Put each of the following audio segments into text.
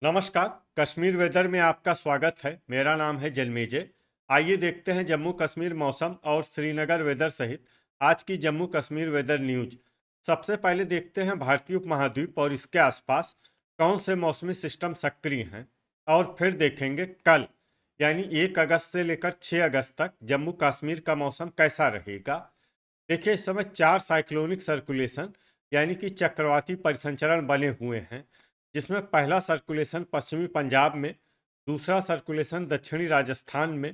नमस्कार। कश्मीर वेदर में आपका स्वागत है। मेरा नाम है जन्मेजय। आइए देखते हैं जम्मू कश्मीर मौसम और श्रीनगर वेदर सहित आज की जम्मू कश्मीर वेदर न्यूज। सबसे पहले देखते हैं भारतीय उपमहाद्वीप और इसके आसपास कौन से मौसमी सिस्टम सक्रिय हैं, और फिर देखेंगे कल यानी 1 अगस्त से लेकर 6 अगस्त तक जम्मू कश्मीर का मौसम कैसा रहेगा। देखिए, इस समय 4 साइक्लोनिक सर्कुलेशन यानी कि चक्रवाती परिसंचरण बने हुए हैं, जिसमें पहला सर्कुलेशन पश्चिमी पंजाब में, दूसरा सर्कुलेशन दक्षिणी राजस्थान में,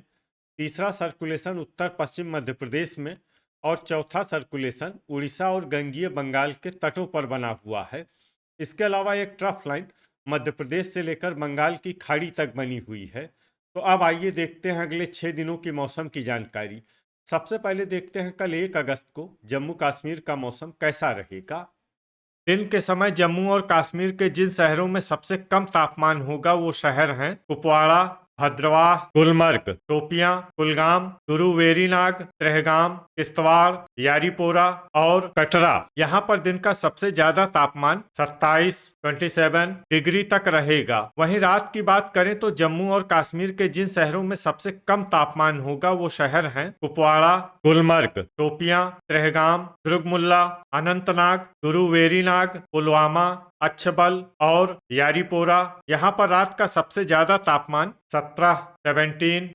तीसरा सर्कुलेशन उत्तर पश्चिम मध्य प्रदेश में और चौथा सर्कुलेशन उड़ीसा और गंगीय बंगाल के तटों पर बना हुआ है। इसके अलावा एक ट्रफ लाइन मध्य प्रदेश से लेकर बंगाल की खाड़ी तक बनी हुई है। तो अब आइए देखते हैं अगले 6 दिनों की मौसम की जानकारी। सबसे पहले देखते हैं कल 1 अगस्त को जम्मू कश्मीर का मौसम कैसा रहेगा। दिन के समय जम्मू और कश्मीर के जिन शहरों में सबसे कम तापमान होगा वो शहर हैं कुपवाड़ा, भद्रवाह, गुलमर्ग, शोपियां, कुलगाम, गुरु वेरीनाग, त्रेहगाम, किश्तवाड़, यारीपोरा और कटरा। यहाँ पर दिन का सबसे ज्यादा तापमान 27 डिग्री तक रहेगा। वहीं रात की बात करें तो जम्मू और कश्मीर के जिन शहरों में सबसे कम तापमान होगा वो शहर हैं कुपवाड़ा, गुलमर्ग, शोपियां, त्रेहगाम, दुर्गमुल्ला, अनंतनाग, गुरु वेरीनाग, पुलवामा, अच्छबल और यारीपोरा। यहाँ पर रात का सबसे ज्यादा तापमान 17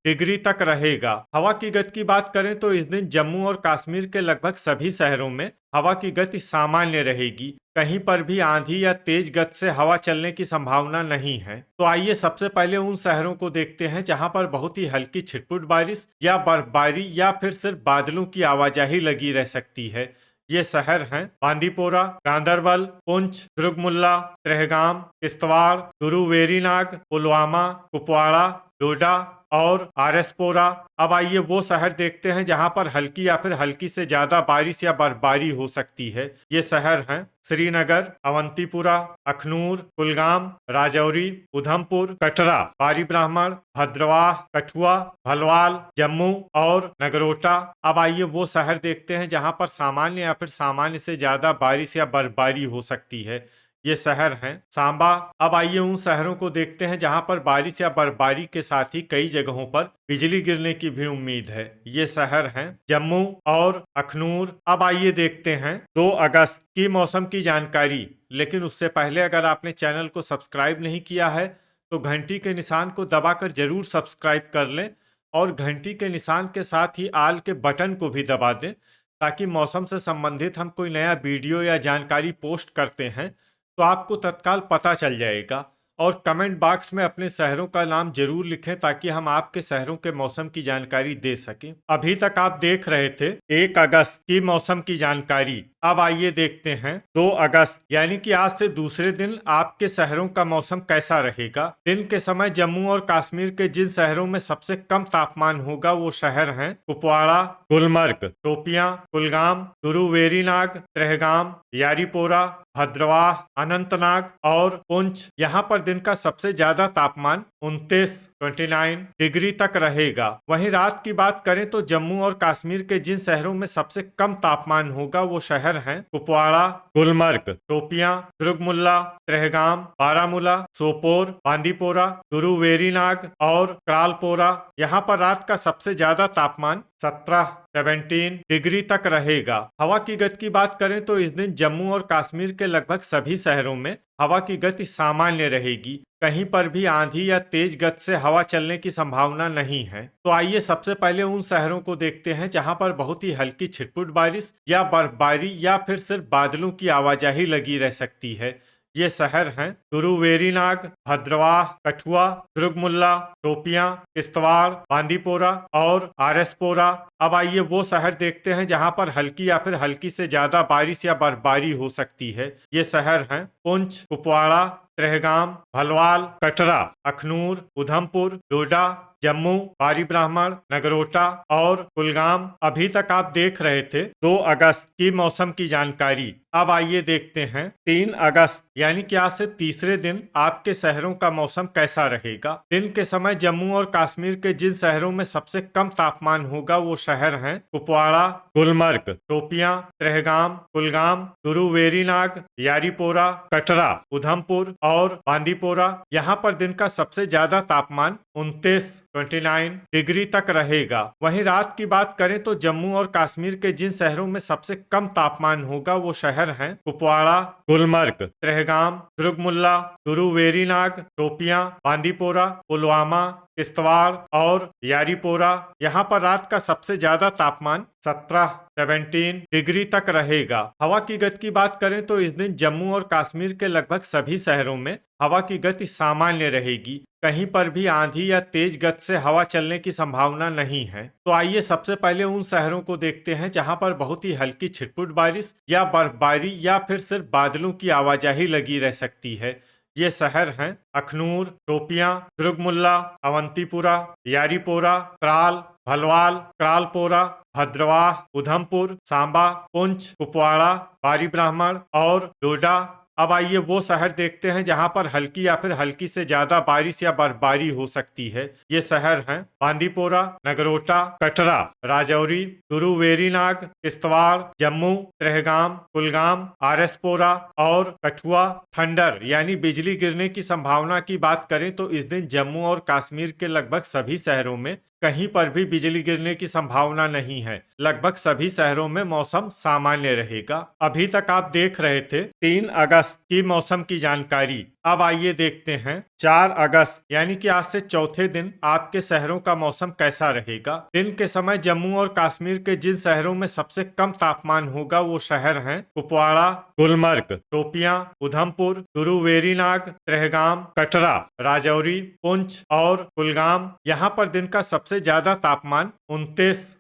डिग्री तक रहेगा। हवा की गति की बात करें तो इस दिन जम्मू और कश्मीर के लगभग सभी शहरों में हवा की गति सामान्य रहेगी। कहीं पर भी आंधी या तेज गति से हवा चलने की संभावना नहीं है। तो आइए सबसे पहले उन शहरों को देखते हैं जहां पर बहुत ही हल्की छिटपुट बारिश या बर्फबारी या फिर सिर्फ बादलों की आवाजाही लगी रह सकती है। ये शहर हैं बांदीपोरा, गांदरबल, पुंछ, दुर्गमुल्ला, त्रेहगाम, किश्तवाड़, गुरु वेरीनाग, पुलवामा, कुपवाड़ा, डोडा और आरएसपोरा। अब आइए वो शहर देखते हैं जहां पर हल्की या फिर हल्की से ज्यादा बारिश या बर्फबारी हो सकती है। ये शहर हैं श्रीनगर, अवंतीपुरा, अखनूर, कुलगाम, राजौरी, उधमपुर, कटरा, बारी ब्राह्मण, भद्रवाह, कठुआ, भलवाल, जम्मू और नगरोटा। अब आइए वो शहर देखते हैं जहां पर सामान्य या फिर सामान्य से ज्यादा बारिश या बर्फबारी हो सकती है। ये शहर हैं सांबा। अब आइए उन शहरों को देखते हैं जहां पर बारिश या बर्फबारी के साथ ही कई जगहों पर बिजली गिरने की भी उम्मीद है। ये शहर हैं जम्मू और अखनूर। अब आइए देखते हैं 2 अगस्त की मौसम की जानकारी। लेकिन उससे पहले अगर आपने चैनल को सब्सक्राइब नहीं किया है तो घंटी के निशान को दबाकर जरूर सब्सक्राइब कर लें और घंटी के निशान के साथ ही आल के बटन को भी दबा दें, ताकि मौसम से संबंधित हम कोई नया वीडियो या जानकारी पोस्ट करते हैं तो आपको तत्काल पता चल जाएगा। और कमेंट बॉक्स में अपने शहरों का नाम जरूर लिखें ताकि हम आपके शहरों के मौसम की जानकारी दे सकें। अभी तक आप देख रहे थे 1 अगस्त की मौसम की जानकारी। अब आइए देखते हैं 2 अगस्त यानी कि आज से दूसरे दिन आपके शहरों का मौसम कैसा रहेगा। दिन के समय जम्मू और कश्मीर के जिन शहरों में सबसे कम तापमान होगा वो शहर हैं कुपवाड़ा, गुलमर्ग, शोपियां, कुलगाम, गुरु वेरीनाग, त्रेहगाम, यारीपोरा, भद्रवाह, अनंतनाग और पुंछ। यहाँ पर दिन का सबसे ज्यादा तापमान 29 डिग्री तक रहेगा। वहीं रात की बात करें तो जम्मू और कश्मीर के जिन शहरों में सबसे कम तापमान होगा वो शहर हैं कुपवाड़ा, गुलमर्ग, शोपियां, दुर्गमुल्ला, त्रेहगाम, बारामूला, सोपोर, बांदीपोरा, गुरु वेरीनाग और क्रालपोरा। यहाँ पर रात का सबसे ज्यादा तापमान 17 डिग्री तक रहेगा। हवा की गति की बात करें तो इस दिन जम्मू और कश्मीर के लगभग सभी शहरों में हवा की गति सामान्य रहेगी। कहीं पर भी आंधी या तेज गति से हवा चलने की संभावना नहीं है। तो आइए सबसे पहले उन शहरों को देखते हैं जहां पर बहुत ही हल्की छिटपुट बारिश या बर्फबारी या फिर सिर्फ बादलों की आवाजाही लगी रह सकती है। ये शहर हैं गुरु वेरीनाग, भद्रवाह, कठुआ, दुर्गमुल्ला, शोपियां, किश्तवाड़, बांदीपोरा और आरएसपोरा। अब आइए वो शहर देखते हैं जहां पर हल्की या फिर हल्की से ज्यादा बारिश या बर्फबारी हो सकती है। ये शहर हैं पुंछ, कुपवाड़ा, त्रेहगाम, भलवाल, कटरा, अखनूर, उधमपुर, डोडा, जम्मू, बारी ब्राह्मण, नगरोटा और कुलगाम। अभी तक आप देख रहे थे 2 अगस्त की मौसम की जानकारी। अब आइए देखते हैं 3 अगस्त यानी कि आज से तीसरे दिन आपके शहरों का मौसम कैसा रहेगा। दिन के समय जम्मू और कश्मीर के जिन शहरों में सबसे कम तापमान होगा वो शहर हैं कुपवाड़ा, गुलमर्ग, शोपियां, त्रेहगाम, कुलगाम, गुरु वेरीनाग, यारीपोरा, कटरा, उधमपुर और बांदीपोरा। यहाँ पर दिन का सबसे ज्यादा तापमान 29 डिग्री तक रहेगा। वहीं रात की बात करें तो जम्मू और कश्मीर के जिन शहरों में सबसे कम तापमान होगा वो शहर हैं कुपवाड़ा, गुलमर्ग, त्रेहगाम, दुर्गमुल्ला, वेरीनाग, शोपियां, बांदीपोरा, पुलवामा, किश्तवाड़ और यारीपोरा। यहाँ पर रात का सबसे ज्यादा तापमान 17 डिग्री तक रहेगा। हवा की गति की बात करें तो इस दिन जम्मू और कश्मीर के लगभग सभी शहरों में हवा की गति सामान्य रहेगी। कहीं पर भी आंधी या तेज गति से हवा चलने की संभावना नहीं है। तो आइए सबसे पहले उन शहरों को देखते हैं जहां पर बहुत ही हल्की छिटपुट बारिश या बर्फबारी या फिर सिर्फ बादलों की आवाजाही लगी रह सकती है। ये शहर हैं अखनूर, शोपियां, दुर्गमुल्ला, अवंतीपुरा, यारीपोरा, त्राल, भलवाल, क्रालपोरा, भद्रवाह, उधमपुर, सांबा, पुंछ, कुपवाड़ा, बारी ब्राह्मण और डोडा। अब आइए वो शहर देखते हैं जहां पर हल्की या फिर हल्की से ज्यादा बारिश या बर्फबारी हो सकती है। ये शहर हैं बांदीपोरा, नगरोटा, कटरा, राजौरी, वेरीनाग, किश्तवाड़, जम्मू, त्रेहगाम, कुलगाम, आरएसपोरा और कठुआ। थंडर यानी बिजली गिरने की संभावना की बात करें तो इस दिन जम्मू और कश्मीर के लगभग सभी शहरों में कहीं पर भी बिजली गिरने की संभावना नहीं है। लगभग सभी शहरों में मौसम सामान्य रहेगा। अभी तक आप देख रहे थे 3 अगस्त की मौसम की जानकारी। अब आइए देखते हैं 4 अगस्त यानी कि आज से चौथे दिन आपके शहरों का मौसम कैसा रहेगा। दिन के समय जम्मू और कश्मीर के जिन शहरों में सबसे कम तापमान होगा वो शहर हैं कुपवाड़ा, गुलमर्ग, शोपियां, उधमपुर, वेरीनाग, त्रेहगाम, कटरा, राजौरी, पुंछ और कुलगाम। यहाँ पर दिन का सबसे ज्यादा तापमान 29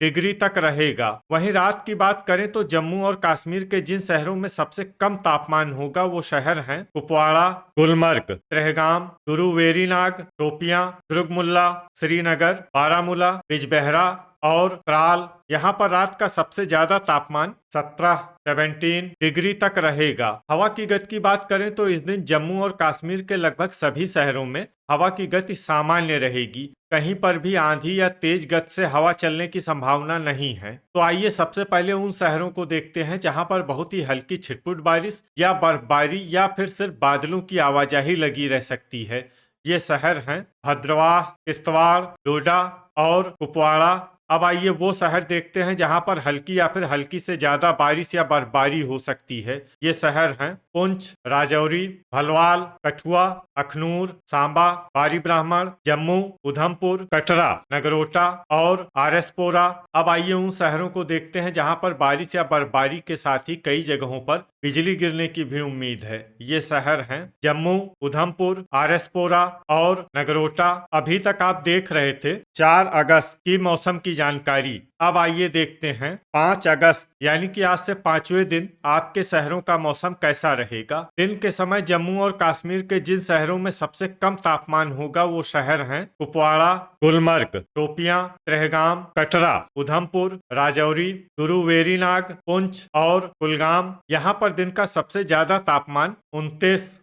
डिग्री तक रहेगा। वहीं रात की बात करें तो जम्मू और कश्मीर के जिन शहरों में सबसे कम तापमान होगा वो शहर हैं कुपवाड़ा, गुलमर्ग, त्रेहगाम, वेरीनाग, शोपियां, दुर्गमुल्ला, श्रीनगर, बारामूला, बिजबेहरा और त्राल। यहाँ पर रात का सबसे ज्यादा तापमान 17 डिग्री तक रहेगा। हवा की गति की बात करें तो इस दिन जम्मू और कश्मीर के लगभग सभी शहरों में हवा की गति सामान्य रहेगी। कहीं पर भी आंधी या तेज गति से हवा चलने की संभावना नहीं है। तो आइए सबसे पहले उन शहरों को देखते हैं जहां पर बहुत ही हल्की छिटपुट बारिश या बर्फबारी या फिर सिर्फ बादलों की आवाजाही लगी रह सकती है। ये शहर हैं भद्रवाह, किश्तवाड़, डोडा और कुपवाड़ा। अब आइए वो शहर देखते हैं जहां पर हल्की या फिर हल्की से ज्यादा बारिश या बर्फबारी हो सकती है। ये शहर हैं पुंछ, राजौरी, भलवाल, कठुआ, अखनूर, सांबा, बारी ब्राह्मण, जम्मू, उधमपुर, कटरा, नगरोटा और आरएसपोरा। अब आइए उन शहरों को देखते हैं जहां पर बारिश या बर्फबारी के साथ ही कई जगहों पर बिजली गिरने की भी उम्मीद है। ये शहर हैं जम्मू, उधमपुर, आरएसपोरा और नगरोटा। अभी तक आप देख रहे थे 4 अगस्त की मौसम की जानकारी। अब आइए देखते हैं 5 अगस्त यानी कि आज से 5वें दिन आपके शहरों का मौसम कैसा रहेगा। दिन के समय जम्मू और कश्मीर के जिन शहरों में सबसे कम तापमान होगा वो शहर हैं कुपवाड़ा, गुलमर्ग, शोपियां, त्रेहगाम, कटरा, उधमपुर, राजौरी, वेरीनाग, पुंछ और कुलगाम। यहाँ पर दिन का सबसे ज्यादा तापमान 29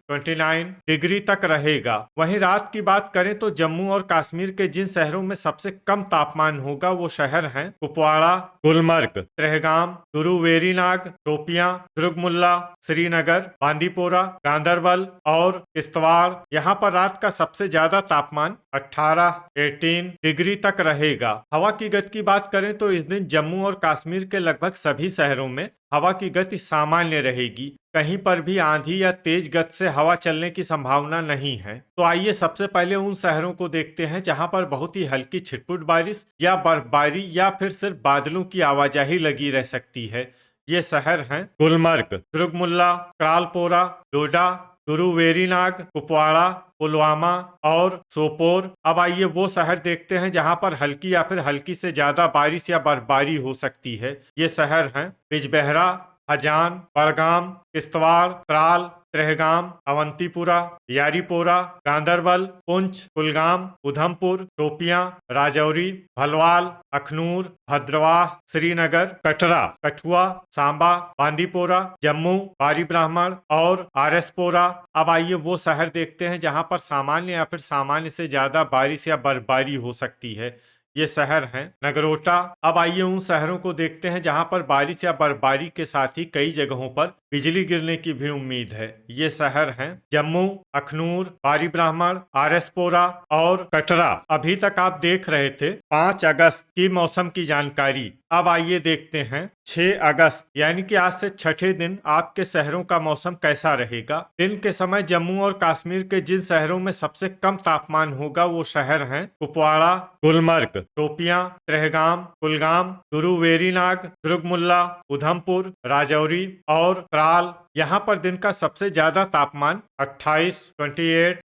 डिग्री तक रहेगा। वहीं रात की बात करें तो जम्मू और कश्मीर के जिन शहरों में सबसे कम तापमान होगा वो शहर हैं कुपवाड़ा, गुलमर्ग, त्रेहगाम, वेरीनाग, शोपियां, दुर्गमुल्ला, श्रीनगर, बांदीपोरा, गांदरबल और किश्तवाड़। यहाँ पर रात का सबसे ज्यादा तापमान 18 डिग्री तक रहेगा। हवा की गति की बात करें तो इस दिन जम्मू और कश्मीर के लगभग सभी शहरों में हवा की गति सामान्य रहेगी। कहीं पर भी आंधी या तेज गति से हवा चलने की संभावना नहीं है। तो आइए सबसे पहले उन शहरों को देखते हैं जहां पर बहुत ही हल्की छिटपुट बारिश या बर्फबारी या फिर सिर्फ बादलों की आवाजाही लगी रह सकती है। ये शहर हैं गुलमर्ग, दुर्गमुल्ला, क्रालपोरा, डोडा, वेरीनाग, कुपवाड़ा, पुलवामा और सोपोर। अब आइए वो शहर देखते हैं जहां पर हल्की या फिर हल्की से ज्यादा बारिश या बर्फबारी हो सकती है। ये शहर हैं बिजबेहरा, हजान, बड़गाम, किश्तवाड़, त्राल, त्रेहगाम, अवंतीपुरा, यारीपोरा, गांदरबल, पुंछ, कुलगाम, उधमपुर, शोपियां, राजौरी, भलवाल, अखनूर, भद्रवाह, श्रीनगर, कटरा, कठुआ, सांबा, बांदीपोरा, जम्मू, बारी ब्राह्मण और आरएसपोरा। अब आइए वो शहर देखते हैं जहां पर सामान्य या फिर सामान्य से ज्यादा बारिश या बर्फबारी हो सकती है। ये शहर हैं नगरोटा। अब आइए उन शहरों को देखते हैं जहां पर बारिश या बर्फबारी के साथ ही कई जगहों पर बिजली गिरने की भी उम्मीद है। ये शहर हैं जम्मू, अखनूर, बारी ब्राह्मण, आरएसपोरा और कटरा। अभी तक आप देख रहे थे 5 अगस्त की मौसम की जानकारी। अब आइए देखते हैं 6 अगस्त यानी कि आज से छठे दिन आपके शहरों का मौसम कैसा रहेगा। दिन के समय जम्मू और कश्मीर के जिन शहरों में सबसे कम तापमान होगा वो शहर हैं कुपवाड़ा, गुलमर्ग, शोपियां, ट्रहगाम, कुलगाम, गुरुवेरीनाग, दुर्गमुल्ला, उधमपुर, राजौरी और त्राल। यहाँ पर दिन का सबसे ज्यादा तापमान 28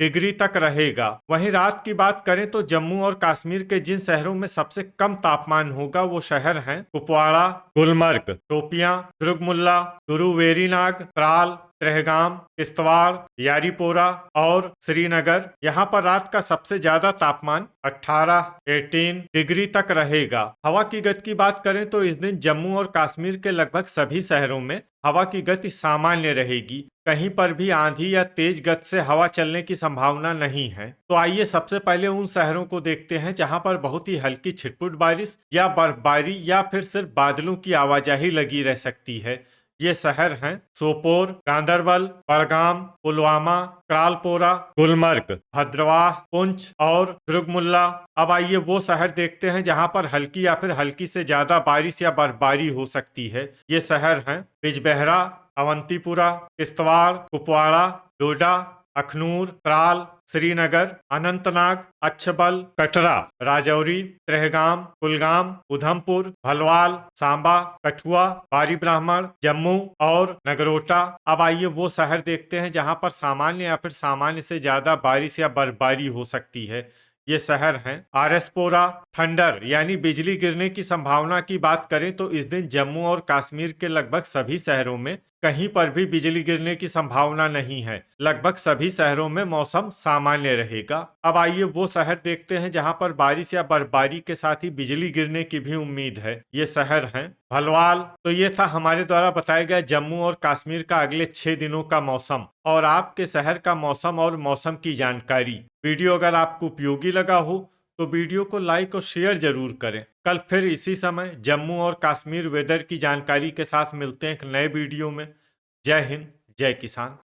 डिग्री तक रहेगा। वहीं रात की बात करें तो जम्मू और कश्मीर के जिन शहरों में सबसे कम तापमान होगा वो शहर हैं कुपवाड़ा, गुलमर्ग, शोपियां, दुर्गमुल्ला, गुरुवेरीनाग, त्राल, ट्रहगाम, किश्तवाड़, यारीपोरा और श्रीनगर। यहाँ पर रात का सबसे ज्यादा तापमान 18 डिग्री तक रहेगा। हवा की गति की बात करें तो इस दिन जम्मू और कश्मीर के लगभग सभी शहरों में हवा की गति सामान्य रहेगी। कहीं पर भी आंधी या तेज गति से हवा चलने की संभावना नहीं है। तो आइए सबसे पहले उन शहरों को देखते हैं जहां पर बहुत ही हल्की छिटपुट बारिश या बर्फबारी या फिर सिर्फ बादलों की आवाजाही लगी रह सकती है। ये शहर हैं सोपोर, गांदरबल, बड़गाम, पुलवामा, क्रालपोरा, गुलमर्ग, भद्रवाह, पुंछ और दुर्गमुल्ला। अब आइए वो शहर देखते हैं जहां पर हल्की या फिर हल्की से ज्यादा बारिश या बर्फबारी हो सकती है। ये शहर हैं बिजबेहरा, अवंतीपुरा, किश्तवाड़, कुपवाड़ा, डोडा, अखनूर, त्राल, श्रीनगर, अनंतनाग, अच्छबल, कटरा, राजौरी, ट्रहगाम, कुलगाम, उधमपुर, भलवाल, सांबा, कठुआ, बारी ब्राह्मण, जम्मू और नगरोटा। अब आइए वो शहर देखते हैं जहां पर सामान्य या फिर सामान्य से ज्यादा बारिश या बर्फबारी हो सकती है। ये शहर हैं आरएसपोरा। थंडर यानी बिजली गिरने की संभावना की बात करें तो इस दिन जम्मू और कश्मीर के लगभग सभी शहरों में कहीं पर भी बिजली गिरने की संभावना नहीं है। लगभग सभी शहरों में मौसम सामान्य रहेगा। अब आइए वो शहर देखते हैं जहां पर बारिश या बर्फबारी के साथ ही बिजली गिरने की भी उम्मीद है। ये शहर हैं भलवाल। तो ये था हमारे द्वारा बताया गया जम्मू और कश्मीर का अगले 6 दिनों का मौसम और आपके शहर का मौसम और मौसम की जानकारी। वीडियो अगर आपको उपयोगी लगा हो तो वीडियो को लाइक और शेयर जरूर करें। कल फिर इसी समय जम्मू और कश्मीर वेदर की जानकारी के साथ मिलते हैं एक नए वीडियो में। जय हिंद, जय किसान।